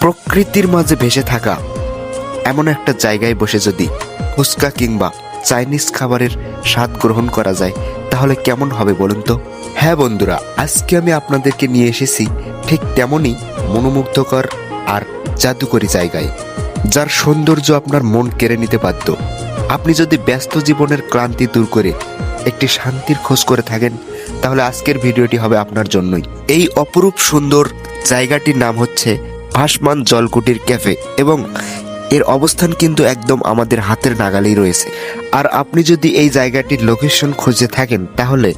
প্রকৃতির মাঝে ভেসে থাকা এমন একটা জায়গায় বসে যদি ফুচকা কিংবা চাইনিজ খাবারের স্বাদ গ্রহণ করা যায় তাহলে কেমন হবে বলুন তো। হ্যাঁ বন্ধুরা, আজকে আমি আপনাদেরকে নিয়ে এসেছি ঠিক তেমনই মনোমুগ্ধকর আর জাদুকরী জায়গায়, যার সৌন্দর্য আপনার মন কেড়ে নিতে বাধ্য। আপনি যদি ব্যস্ত জীবনের ক্লান্তি দূর করে একটি শান্তির খোঁজ করে থাকেন তাহলে আজকের ভিডিওটি হবে আপনার জন্যই। এই অপরূপ সুন্দর জায়গাটির নাম হচ্ছে ভাসমান জলকুটির ক্যাফে এবং এর অবস্থান কিন্তু একদম আমাদের হাতের নাগালেই রয়েছে। আর আপনি যদি এই জায়গাটির লোকেশন খুঁজে থাকেন তাহলে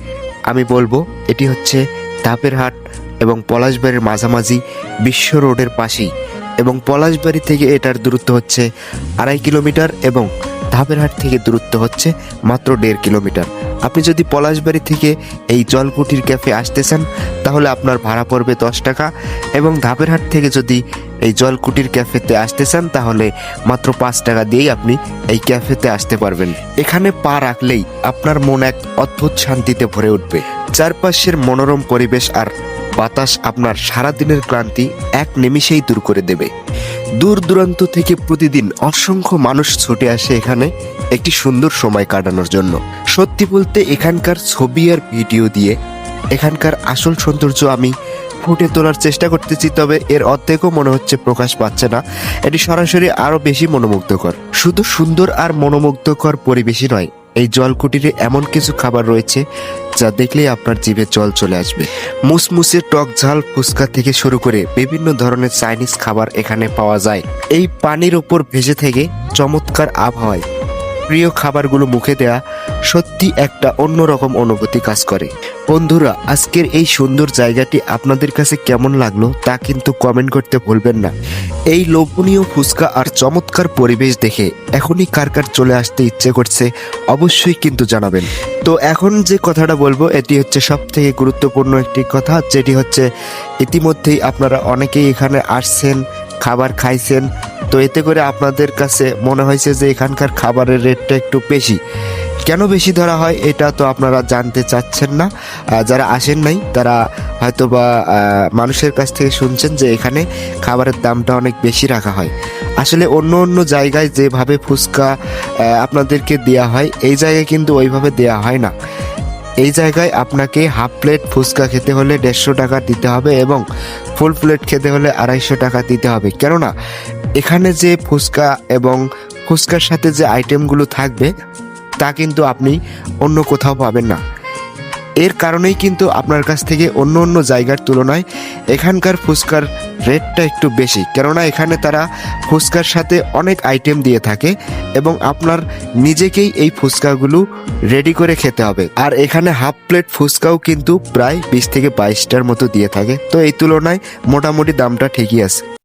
আমি বলবো এটি হচ্ছে ধাপেরহাট এবং পলাশবাড়ির মাঝামাঝি বিশ্ব রোডের পাশেই, এবং পলাশবাড়ি থেকে এটার দূরত্ব হচ্ছে 2.5 কিলোমিটার এবং ধাপেরহাট থেকে দূরত্ব হচ্ছে মাত্র 1.5 কিলোমিটার। আপনি যদি পলাশবাড়ি থেকে এই জলকুটির ক্যাফে আসতে চান তাহলে আপনার ভাড়া পড়বে 10 টাকা, এবং ধাপেরহাট থেকে যদি এই জলকুটির ক্যাফেতে আসতে চান তাহলে মাত্র 5 টাকা দিয়েই আপনি এই ক্যাফেতে আসতে পারবেন। এখানে পা রাখলেই আপনার মন এক অদ্ভুত শান্তিতে ভরে উঠবে। চারপাশের মনোরম পরিবেশ আর বাতাস আপনার সারাদিনের ক্লান্তি এক নিমিষেই দূর করে দেবে। দূর দূরান্ত থেকে প্রতিদিন অসংখ্য মানুষ ছুটে আসে এখানে একটি সুন্দর সময় কাটানোর জন্য। সত্যি বলতে এখানকার ছবি আর ভিডিও দিয়ে এখানকার আসল সৌন্দর্য আমি ফুটে তোলার চেষ্টা করতেছি, তবে এর অর্ধেকও মনে হচ্ছে প্রকাশ পাচ্ছে না। এটি সরাসরি আরো বেশি মনোমুগ্ধকর। শুধু সুন্দর আর মনোমুগ্ধকর পরিবেশই নয়, এই জলকুটিরে এমন কিছু খাবার রয়েছে যা দেখলেই আপনার জিভে জল চলে আসবে। মুসমুসে টক ঝাল ফুচকা থেকে শুরু করে বিভিন্ন ধরনের চাইনিজ খাবার এখানে পাওয়া যায়। এই পানির ওপর ভেসে থেকে চমৎকার আবহাওয়ায় প্রিয় খাবারগুলো মুখে দেয়া সত্যি একটা অন্যরকম অনুভূতি কাজ করে। বন্ধুরা, আজকের এই সুন্দর জায়গাটি আপনাদের কাছে কেমন লাগলো তা কিন্তু কমেন্ট করতে ভুলবেন না। এই লোভনীয় ফুচকা আর চমৎকার পরিবেশ দেখে এখনই কার কার চলে আসতে ইচ্ছে করছে অবশ্যই কিন্তু জানাবেন। তো এখন যে কথাটা বলবো এটি হচ্ছে সব থেকে গুরুত্বপূর্ণ একটি কথা, যেটি হচ্ছে ইতিমধ্যেই আপনারা অনেকেই এখানে আসছেন, খাবার খাইছেন, তো এতে করে আপনাদের কাছে মনে হয়েছে যে এখানকার খাবারের রেটটা একটু বেশি। কেন বেশি ধরা হয় এটা তো আপনারা জানতে চাচ্ছেন না। যারা আসেন নাই তারা হয়তো বা মানুষের কাছ থেকে শুনছেন যে এখানে খাবারের দামটা অনেক বেশি রাখা হয়। আসলে অন্য অন্য জায়গায় যেভাবে ফুচকা আপনাদেরকে দেয়া হয় এই জায়গায় কিন্তু ওইভাবে দেয়া হয় না। এই জায়গায় আপনাকে হাফ প্লেট ফুচকা খেতে হলে 150 টাকা দিতে হবে এবং ফুল প্লেট খেতে হলে 250 টাকা দিতে হবে। কেননা এখানে যে ফুচকা এবং ফুচকার সাথে যে আইটেমগুলো থাকবে তা কিন্তু আপনি অন্য কোথাও পাবেন না। এর কারণেই কিন্তু আপনার কাছ থেকে অন্য অন্য জায়গার তুলনায় এখানকার ফুচকার রেটটা একটু বেশি, কেননা এখানে তারা ফুচকার সাথে অনেক আইটেম দিয়ে থাকে এবং আপনার নিজেকেই এই ফুচকাগুলো রেডি করে খেতে হবে। আর এখানে হাফ প্লেট ফুচকাও কিন্তু প্রায় 20 থেকে 22টার মতো দিয়ে থাকে, তো এই তুলনায় মোটামুটি দামটা ঠিকই আছে।